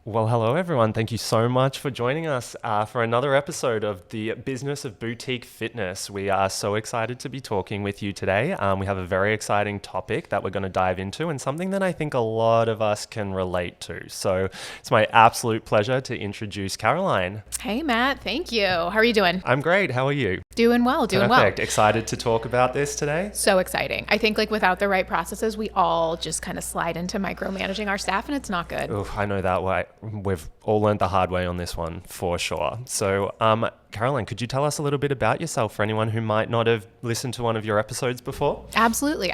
Well, hello everyone. Thank you so much for joining us for another episode of the Business of Boutique Fitness. We are so excited to be talking with you today. We have a very exciting topic that we're going to dive into and something that I think a lot of us can relate to. So it's my absolute pleasure to introduce Caroline. Hey, Matt. Thank you. How are you doing? I'm great. How are you? Doing well. Perfect. Excited to talk about this today? So exciting. I think without the right processes, we all just kind of slide into micromanaging our staff and it's not good. Oof, I know that way. We've all learned the hard way on this one for sure. So, Caroline, could you tell us a little bit about yourself for anyone who might not have listened to one of your episodes before? Absolutely.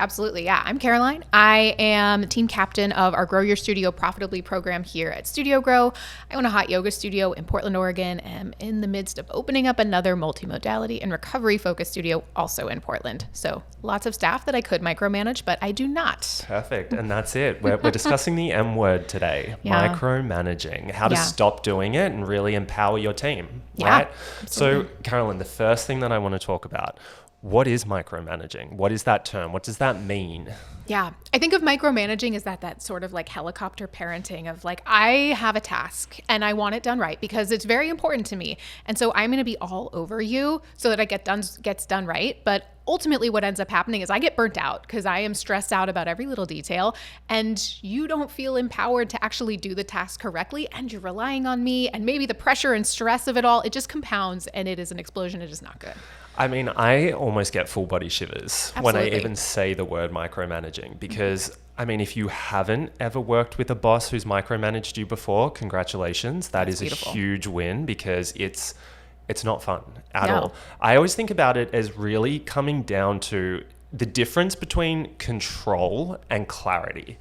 Yeah, I'm Caroline. I am team captain of our Grow Your Studio Profitably program here at Studio Grow. I own a hot yoga studio in Portland, Oregon, and am in the midst of opening up another multimodality and recovery focused studio also in Portland. So lots of staff that I could micromanage, but I do not. Perfect. And that's it. We're discussing the M word today, micromanaging, how to stop doing it and really empower your team, right? So, Caroline, the first thing that I want to talk about, what is micromanaging? What is that term? What does that mean? Yeah, I think of micromanaging as that sort of helicopter parenting of I have a task and I want it done right because it's very important to me. And so I'm going to be all over you so that it gets done right. But ultimately what ends up happening is I get burnt out because I am stressed out about every little detail and you don't feel empowered to actually do the task correctly and you're relying on me and maybe the pressure and stress of it all, it just compounds and it is an explosion. It is not good. I mean, I almost get full body shivers when I even say the word micromanaging because, I mean, if you haven't ever worked with a boss who's micromanaged you before, congratulations. That's beautiful. A huge win because it's not fun at all. I always think about it as really coming down to the difference between control and clarity,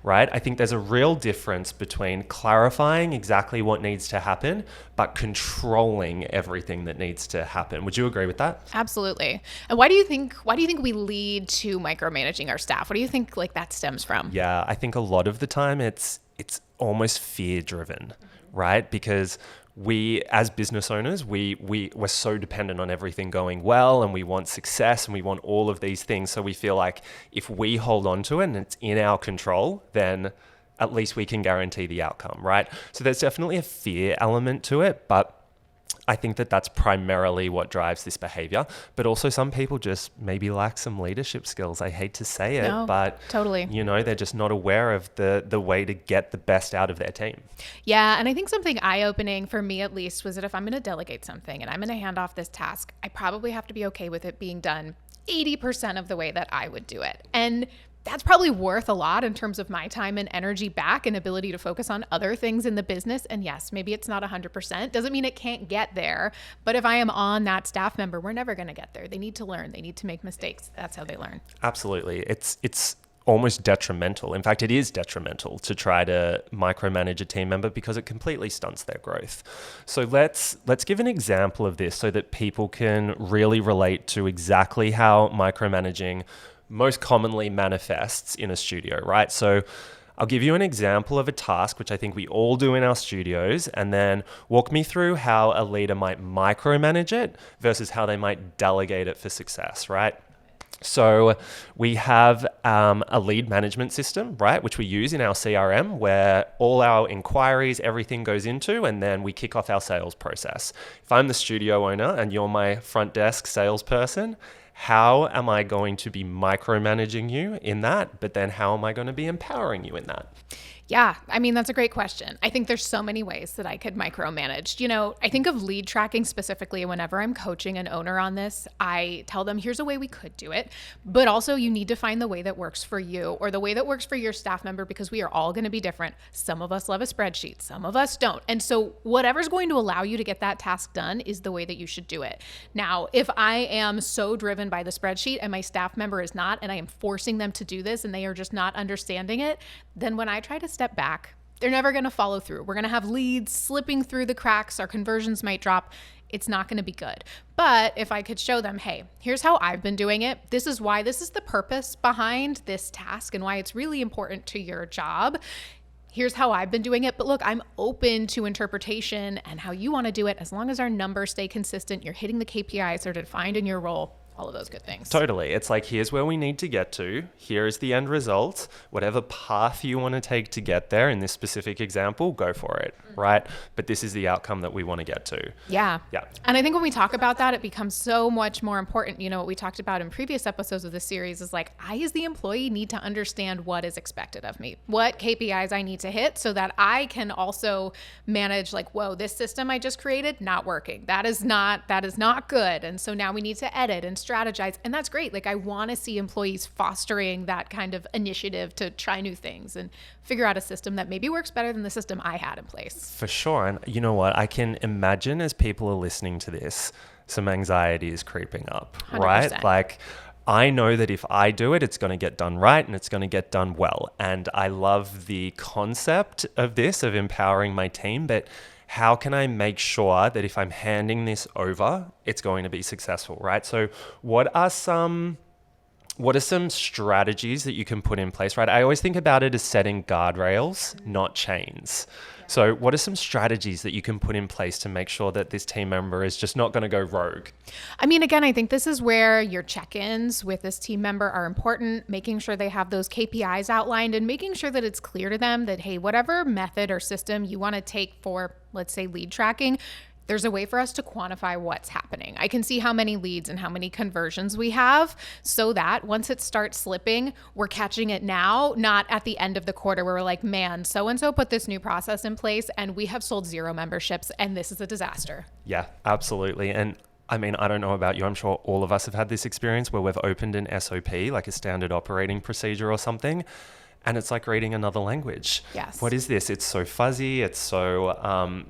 right? I think there's a real difference between clarifying exactly what needs to happen, but controlling everything that needs to happen. Would you agree with that? Absolutely. And why do you think we lead to micromanaging our staff? What do you think that stems from? Yeah, I think a lot of the time it's almost fear driven, right? Because we, as business owners, we're so dependent on everything going well and we want success and we want all of these things. So we feel like if we hold on to it and it's in our control, then at least we can guarantee the outcome, right? So there's definitely a fear element to it, but I think that that's primarily what drives this behavior, but also some people just maybe lack some leadership skills. I hate to say it, but totally, they're just not aware of the way to get the best out of their team. Yeah. And I think something eye-opening for me at least was that if I'm going to delegate something and I'm going to hand off this task, I probably have to be okay with it being done 80% of the way that I would do it. And that's probably worth a lot in terms of my time and energy back and ability to focus on other things in the business. And yes, maybe it's not 100%. Doesn't mean it can't get there. But if I am on that staff member, we're never going to get there. They need to learn. They need to make mistakes. That's how they learn. Absolutely. It's almost detrimental. In fact, it is detrimental to try to micromanage a team member because it completely stunts their growth. So let's give an example of this so that people can really relate to exactly how micromanaging most commonly manifests in a studio, right? So I'll give you an example of a task, which I think we all do in our studios, and then walk me through how a leader might micromanage it versus how they might delegate it for success, right? So we have a lead management system, right, which we use in our CRM where all our inquiries, everything goes into, and then we kick off our sales process. If I'm the studio owner and you're my front desk salesperson, how am I going to be micromanaging you in that? But then how am I going to be empowering you in that? Yeah, I mean, that's a great question. I think there's so many ways that I could micromanage. I think of lead tracking specifically. Whenever I'm coaching an owner on this, I tell them, here's a way we could do it. But also you need to find the way that works for you or the way that works for your staff member because we are all going to be different. Some of us love a spreadsheet, some of us don't. And so whatever's going to allow you to get that task done is the way that you should do it. Now, if I am so driven by the spreadsheet and my staff member is not, and I am forcing them to do this and they are just not understanding it, then when I try to step back, they're never going to follow through. We're going to have leads slipping through the cracks. Our conversions might drop. It's not going to be good. But if I could show them, hey, here's how I've been doing it. This is why, this is the purpose behind this task and why it's really important to your job. Here's how I've been doing it. But look, I'm open to interpretation and how you want to do it. As long as our numbers stay consistent, you're hitting the KPIs that are defined in your role, all of those good things. Totally. It's like, here's where we need to get to. Here is the end result. Whatever path you want to take to get there in this specific example, go for it, right? But this is the outcome that we want to get to. Yeah. Yeah. And I think when we talk about that, it becomes so much more important. You know, what we talked about in previous episodes of this series is like, I as the employee need to understand what is expected of me, what KPIs I need to hit so that I can also manage like, whoa, this system I just created, not working. That is not good. And so now we need to edit and strategize. And that's great. Like, I want to see employees fostering that kind of initiative to try new things and figure out a system that maybe works better than the system I had in place. For sure. And you know what? I can imagine as people are listening to this, some anxiety is creeping up, 100%. right? Like, I know that if I do it, it's going to get done right and it's going to get done well. And I love the concept of this, of empowering my team, but how can I make sure that if I'm handing this over, it's going to be successful, right? So what are some strategies that you can put in place, right? I always think about it as setting guardrails, not chains. So what are some strategies that you can put in place to make sure that this team member is just not going to go rogue? I mean, again, I think this is where your check-ins with this team member are important, making sure they have those KPIs outlined and making sure that it's clear to them that, hey, whatever method or system you want to take for, let's say, lead tracking, there's a way for us to quantify what's happening. I can see how many leads and how many conversions we have so that once it starts slipping, we're catching it now, not at the end of the quarter where we're like, man, so-and-so put this new process in place and we have sold 0 memberships and this is a disaster. Yeah, absolutely. And I mean, I don't know about you. I'm sure all of us have had this experience where we've opened an SOP, like a standard operating procedure or something, and it's like reading another language. Yes. What is this? It's so fuzzy. It's so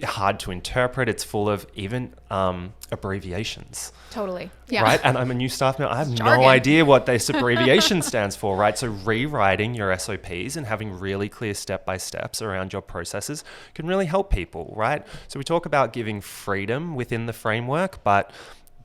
hard to interpret. It's full of even abbreviations. Totally. Yeah. Right. And I'm a new staff member. I have Jargon. no idea what this abbreviation stands for. Right. So rewriting your SOPs and having really clear step-by-steps around your processes can really help people. Right. So we talk about giving freedom within the framework, but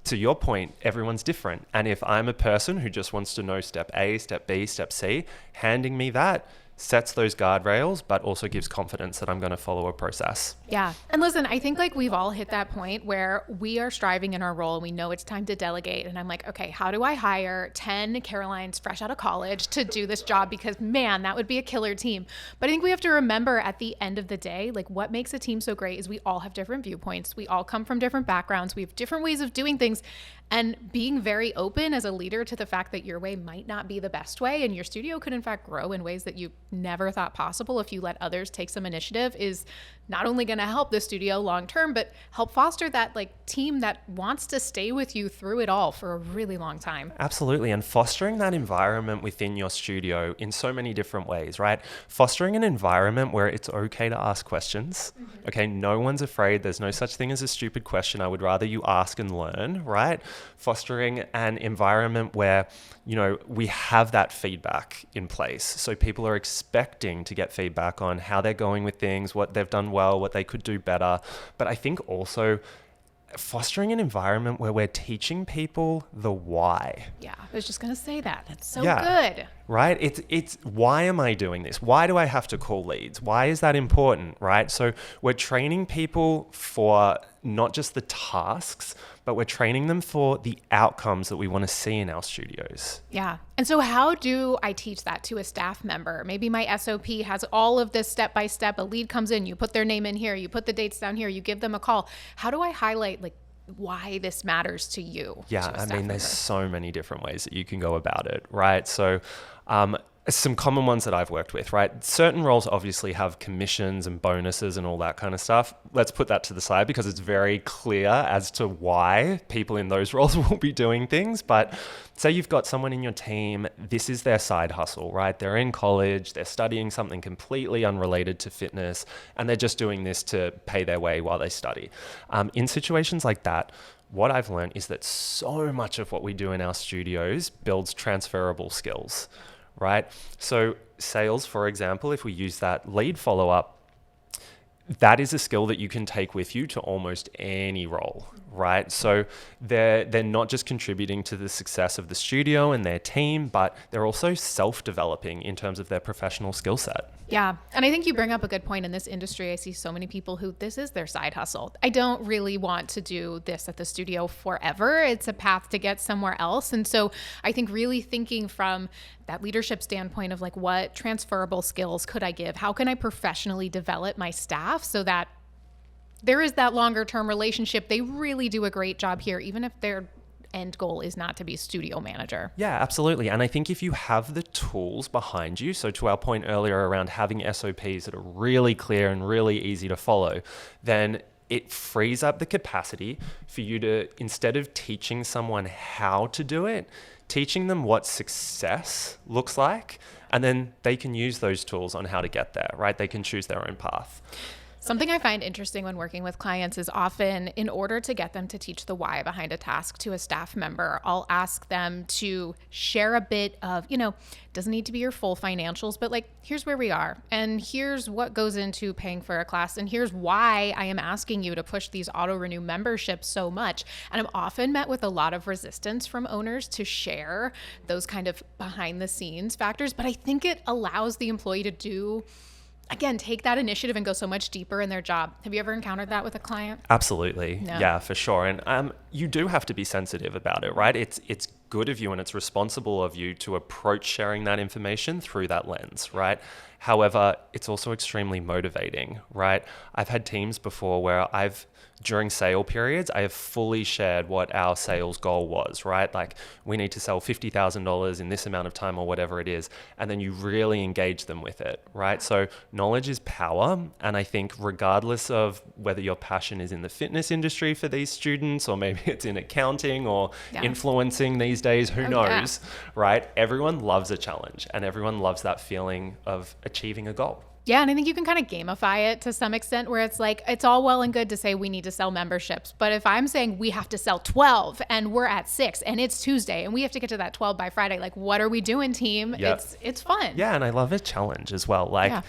to your point, everyone's different. And if I'm a person who just wants to know step A, step B, step C, handing me that sets those guardrails, but also gives confidence that I'm going to follow a process. Yeah. And listen, I think like we've all hit that point where we are striving in our role and we know it's time to delegate. And I'm like, okay, how do I hire 10 Carolines fresh out of college to do this job? Because man, that would be a killer team. But I think we have to remember at the end of the day, like what makes a team so great is we all have different viewpoints. We all come from different backgrounds. We have different ways of doing things. And being very open as a leader to the fact that your way might not be the best way and your studio could in fact grow in ways that you never thought possible if you let others take some initiative is not only going to help the studio long term, but help foster that like team that wants to stay with you through it all for a really long time. Absolutely. And fostering that environment within your studio in so many different ways, right? Fostering an environment where it's okay to ask questions. Mm-hmm. Okay. No one's afraid. There's no such thing as a stupid question. I would rather you ask and learn, right? Fostering an environment where, you know, we have that feedback in place. So people are expecting to get feedback on how they're going with things, what they've done well, what they could do better. But I think also fostering an environment where we're teaching people the why. Yeah, I was just going to say that. That's so good. Right? It's why am I doing this? Why do I have to call leads? Why is that important, right? So we're training people for not just the tasks, but we're training them for the outcomes that we want to see in our studios. Yeah. And so how do I teach that to a staff member? Maybe my SOP has all of this step-by-step. A lead comes in, you put their name in here, you put the dates down here, you give them a call. How do I highlight like why this matters to you? Yeah, I mean, there's so many different ways that you can go about it, right? So some common ones that I've worked with, right? Certain roles obviously have commissions and bonuses and all that kind of stuff. Let's put that to the side because it's very clear as to why people in those roles will be doing things. But say you've got someone in your team, this is their side hustle, right? They're in college, they're studying something completely unrelated to fitness, and they're just doing this to pay their way while they study. In situations like that, what I've learned is that so much of what we do in our studios builds transferable skills. Right? So sales, for example, if we use that lead follow-up, that is a skill that you can take with you to almost any role, right? So they're not just contributing to the success of the studio and their team, but they're also self-developing in terms of their professional skill set. Yeah. And I think you bring up a good point. In this industry, I see so many people who this is their side hustle. I don't really want to do this at the studio forever. It's a path to get somewhere else. And so I think really thinking from that leadership standpoint of like, what transferable skills could I give? How can I professionally develop my staff so that there is that longer term relationship? They really do a great job here, even if they're end goal is not to be studio manager. Yeah, absolutely. And I think if you have the tools behind you, so to our point earlier around having SOPs that are really clear and really easy to follow, then it frees up the capacity for you to, instead of teaching someone how to do it, teaching them what success looks like, and then they can use those tools on how to get there, right? They can choose their own path. Something I find interesting when working with clients is often in order to get them to teach the why behind a task to a staff member, I'll ask them to share a bit of, doesn't need to be your full financials, but like, here's where we are and here's what goes into paying for a class. And here's why I am asking you to push these auto renew memberships so much. And I'm often met with a lot of resistance from owners to share those kind of behind the scenes factors. But I think it allows the employee to take that initiative and go so much deeper in their job. Have you ever encountered that with a client? Absolutely. No. Yeah, for sure. And you do have to be sensitive about it, right? It's good of you and it's responsible of you to approach sharing that information through that lens, right? However, it's also extremely motivating, right? I've had teams before where during sale periods, I have fully shared what our sales goal was, right? Like, we need to sell $50,000 in this amount of time or whatever it is. And then you really engage them with it, right? So knowledge is power. And I think regardless of whether your passion is in the fitness industry for these students, or maybe it's in accounting or influencing these days, who knows, right? Everyone loves a challenge and everyone loves that feeling of achieving a goal. Yeah, and I think you can kind of gamify it to some extent where it's like, it's all well and good to say we need to sell memberships. But if I'm saying we have to sell 12 and we're at 6 and it's Tuesday and we have to get to that 12 by Friday, like, what are we doing, team? Yep. It's fun. Yeah, and I love a challenge as well. Like,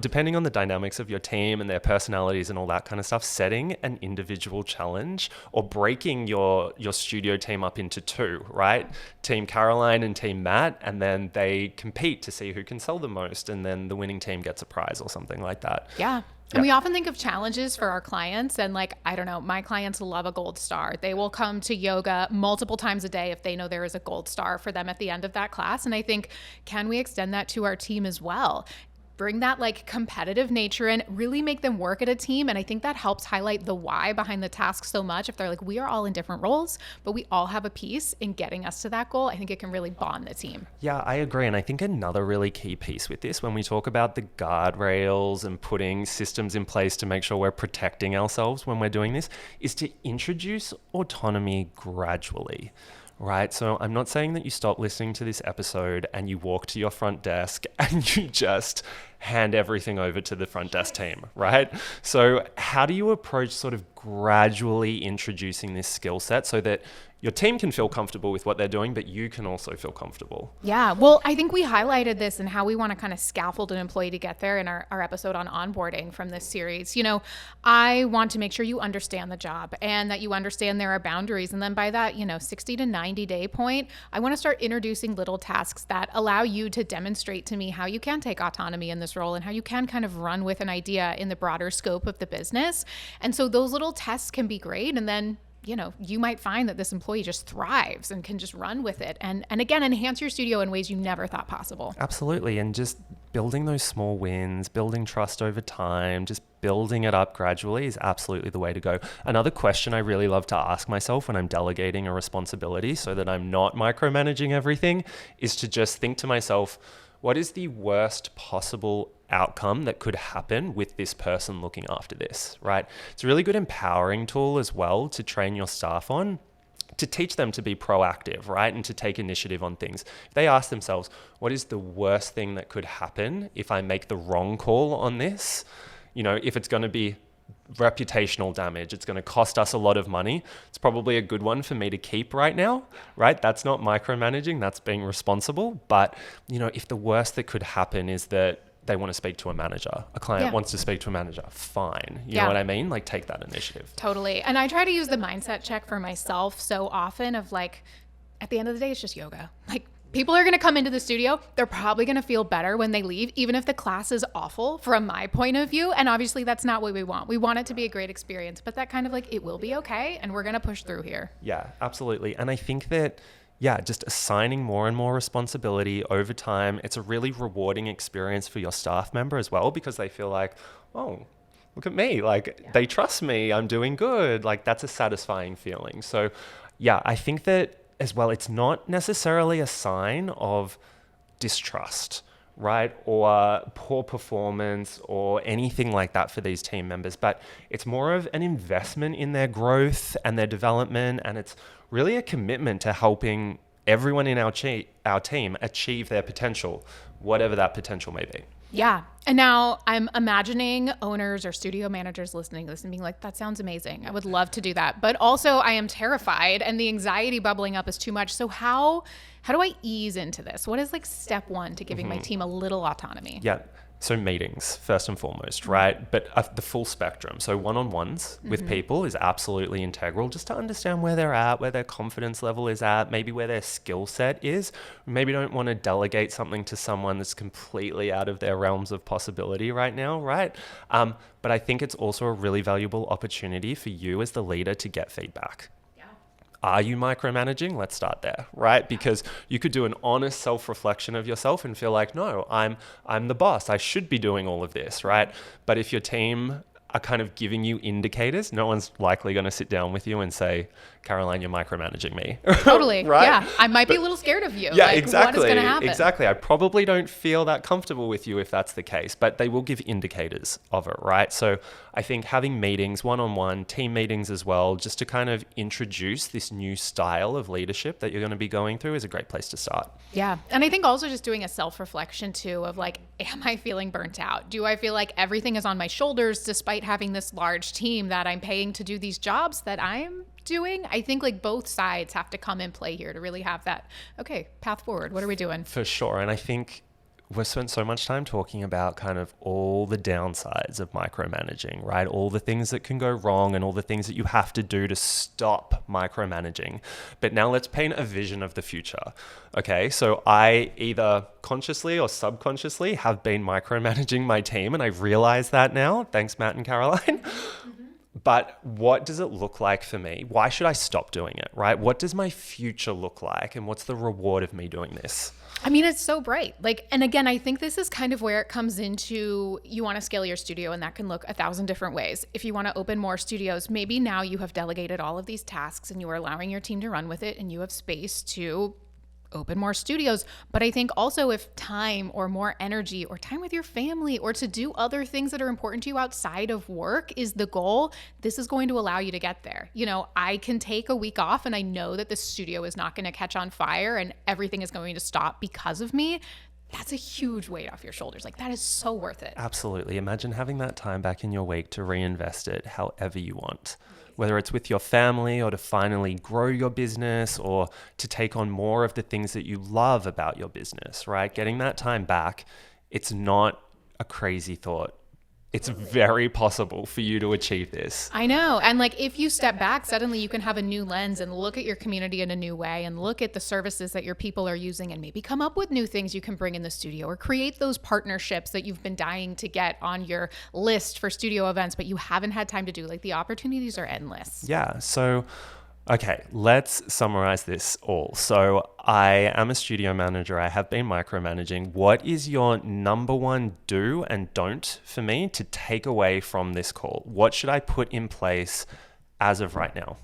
depending on the dynamics of your team and their personalities and all that kind of stuff, setting an individual challenge or breaking your studio team up into two, right? Team Caroline and Team Matt, and then they compete to see who can sell the most, and then the winning team gets a prize or something like that. Yeah. And we often think of challenges for our clients, and like, I don't know, my clients love a gold star. They will come to yoga multiple times a day if they know there is a gold star for them at the end of that class. And I think, can we extend that to our team as well? Bring that like competitive nature in, really make them work at a team. And I think that helps highlight the why behind the task so much. If they're like, we are all in different roles, but we all have a piece in getting us to that goal, I think it can really bond the team. Yeah, I agree. And I think another really key piece with this, when we talk about the guardrails and putting systems in place to make sure we're protecting ourselves when we're doing this, is to introduce autonomy gradually. Right. So I'm not saying that you stop listening to this episode and you walk to your front desk and you just hand everything over to the front desk team, right? So how do you approach sort of gradually introducing this skill set so that your team can feel comfortable with what they're doing, but you can also feel comfortable? Yeah, well, I think we highlighted this and how we want to kind of scaffold an employee to get there in our episode on onboarding from this series. I want to make sure you understand the job and that you understand there are boundaries. And then by that, 60 to 90 day point, I want to start introducing little tasks that allow you to demonstrate to me how you can take autonomy in this role and how you can kind of run with an idea in the broader scope of the business. And so those little tests can be great. And then you might find that this employee just thrives and can just run with it. And again, enhance your studio in ways you never thought possible. Absolutely. And just building those small wins, building trust over time, just building it up gradually is absolutely the way to go. Another question I really love to ask myself when I'm delegating a responsibility so that I'm not micromanaging everything is to just think to myself, what is the worst possible outcome that could happen with this person looking after this, right? It's a really good empowering tool as well to train your staff on, to teach them to be proactive, right? And to take initiative on things. If they ask themselves, what is the worst thing that could happen if I make the wrong call on this? If it's going to be reputational damage, it's going to cost us a lot of money, it's probably a good one for me to keep right now, right? That's not micromanaging, that's being responsible. But, if the worst that could happen is that they want to speak to a manager. A client wants to speak to a manager. Fine. You know what I mean? Like, take that initiative. Totally. And I try to use the mindset check for myself so often of like, at the end of the day, it's just yoga. Like, people are going to come into the studio. They're probably going to feel better when they leave, even if the class is awful from my point of view. And obviously that's not what we want. We want it to be a great experience, but that kind of like, it will be okay. And we're going to push through here. Yeah, absolutely. And I think that, just assigning more and more responsibility over time, it's a really rewarding experience for your staff member as well, because they feel like, oh, look at me. Like, they trust me. I'm doing good. Like, that's a satisfying feeling. So yeah, I think that as well, it's not necessarily a sign of distrust, right? Or poor performance or anything like that for these team members, but it's more of an investment in their growth and their development. And it's really a commitment to helping everyone in our team achieve their potential, whatever that potential may be. Yeah. And now I'm imagining owners or studio managers listening to this and being like, that sounds amazing. I would love to do that. But also I am terrified and the anxiety bubbling up is too much. So how do I ease into this? What is like step one to giving my team a little autonomy? Yeah. So meetings, first and foremost, right? But the full spectrum. So one-on-ones with people is absolutely integral, just to understand where they're at, where their confidence level is at, maybe where their skill set is. Maybe don't want to delegate something to someone that's completely out of their realms of possibility right now, right? But I think it's also a really valuable opportunity for you as the leader to get feedback. Are you micromanaging? Let's start there, right? Because you could do an honest self-reflection of yourself and feel like, no, I'm the boss. I should be doing all of this, right? But if your team are kind of giving you indicators, no one's likely going to sit down with you and say, Caroline, you're micromanaging me. Totally. Right? Yeah. I might be a little scared of you. Yeah, like, exactly. What is going to happen? Exactly. I probably don't feel that comfortable with you if that's the case, but they will give indicators of it, right? So I think having meetings, one-on-one, team meetings as well, just to kind of introduce this new style of leadership that you're going to be going through is a great place to start. Yeah. And I think also just doing a self-reflection too of like, am I feeling burnt out? Do I feel like everything is on my shoulders despite having this large team that I'm paying to do these jobs that I'm doing? I think like both sides have to come in play here to really have that, okay, path forward. What are we doing? For sure. And I think we've spent so much time talking about kind of all the downsides of micromanaging, right? All the things that can go wrong and all the things that you have to do to stop micromanaging. But now let's paint a vision of the future. Okay, so I either consciously or subconsciously have been micromanaging my team, and I realize that now. Thanks, Matt and Caroline. But what does it look like for me? Why should I stop doing it, right? What does my future look like? And what's the reward of me doing this? I mean, it's so bright. Like, and again, I think this is kind of where it comes into, you want to scale your studio and that can look 1,000 different ways. If you want to open more studios, maybe now you have delegated all of these tasks and you are allowing your team to run with it and you have space to open more studios. But I think also if time or more energy or time with your family or to do other things that are important to you outside of work is the goal, this is going to allow you to get there. You know, I can take a week off and I know that the studio is not going to catch on fire and everything is going to stop because of me. That's a huge weight off your shoulders. Like, that is so worth it. Absolutely. Imagine having that time back in your week to reinvest it however you want. Whether it's with your family or to finally grow your business or to take on more of the things that you love about your business, right? Getting that time back, it's not a crazy thought. It's very possible for you to achieve this. I know. And like, if you step back, suddenly you can have a new lens and look at your community in a new way and look at the services that your people are using and maybe come up with new things you can bring in the studio or create those partnerships that you've been dying to get on your list for studio events, but you haven't had time to do. Like, the opportunities are endless. Yeah. So, okay, let's summarize this all. So I am a studio manager. I have been micromanaging. What is your number one do and don't for me to take away from this call? What should I put in place as of right now?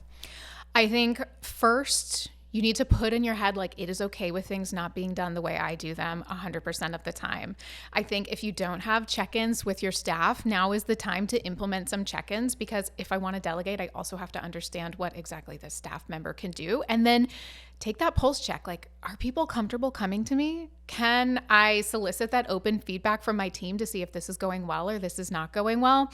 I think first, you need to put in your head, like, it is okay with things not being done the way I do them 100% of the time. I think if you don't have check-ins with your staff, now is the time to implement some check-ins, because if I want to delegate, I also have to understand what exactly the staff member can do. And then take that pulse check. Like, are people comfortable coming to me? Can I solicit that open feedback from my team to see if this is going well or this is not going well?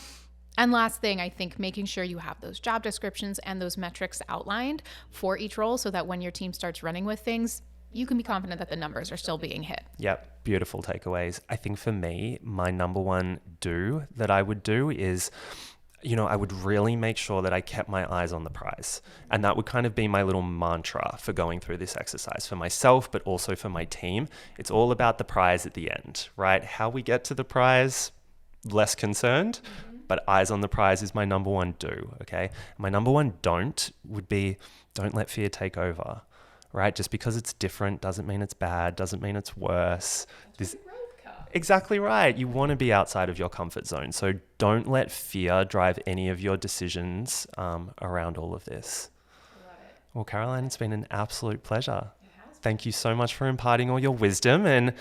And last thing, I think making sure you have those job descriptions and those metrics outlined for each role so that when your team starts running with things, you can be confident that the numbers are still being hit. Yep. beautiful takeaways. I think for me, my number one do that I would do is, I would really make sure that I kept my eyes on the prize. And that would kind of be my little mantra for going through this exercise for myself, but also for my team. It's all about the prize at the end, right? How we get to the prize, less concerned, but eyes on the prize is my number one do, okay? My number one don't would be, don't let fear take over, right? Just because it's different doesn't mean it's bad, doesn't mean it's worse. Exactly right. You want to be outside of your comfort zone. So don't let fear drive any of your decisions around all of this. Love it. Well, Caroline, it's been an absolute pleasure. Thank you so much for imparting all your wisdom and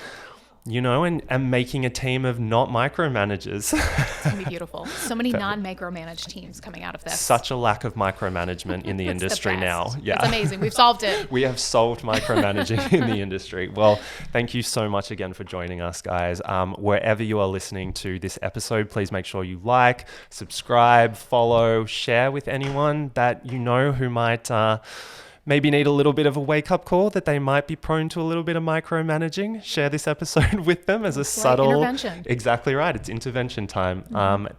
making a team of not micromanagers. It's going to be beautiful. So many non-micromanaged teams coming out of this. Such a lack of micromanagement in the industry now. Yeah. It's amazing. We've solved it. We have solved micromanaging in the industry. Well, thank you so much again for joining us, guys. Wherever you are listening to this episode, please make sure you like, subscribe, follow, share with anyone that you know who might maybe need a little bit of a wake-up call that they might be prone to a little bit of micromanaging. Share this episode with them as a subtle intervention. Exactly right. It's intervention time.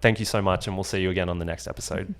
Thank you so much, and we'll see you again on the next episode.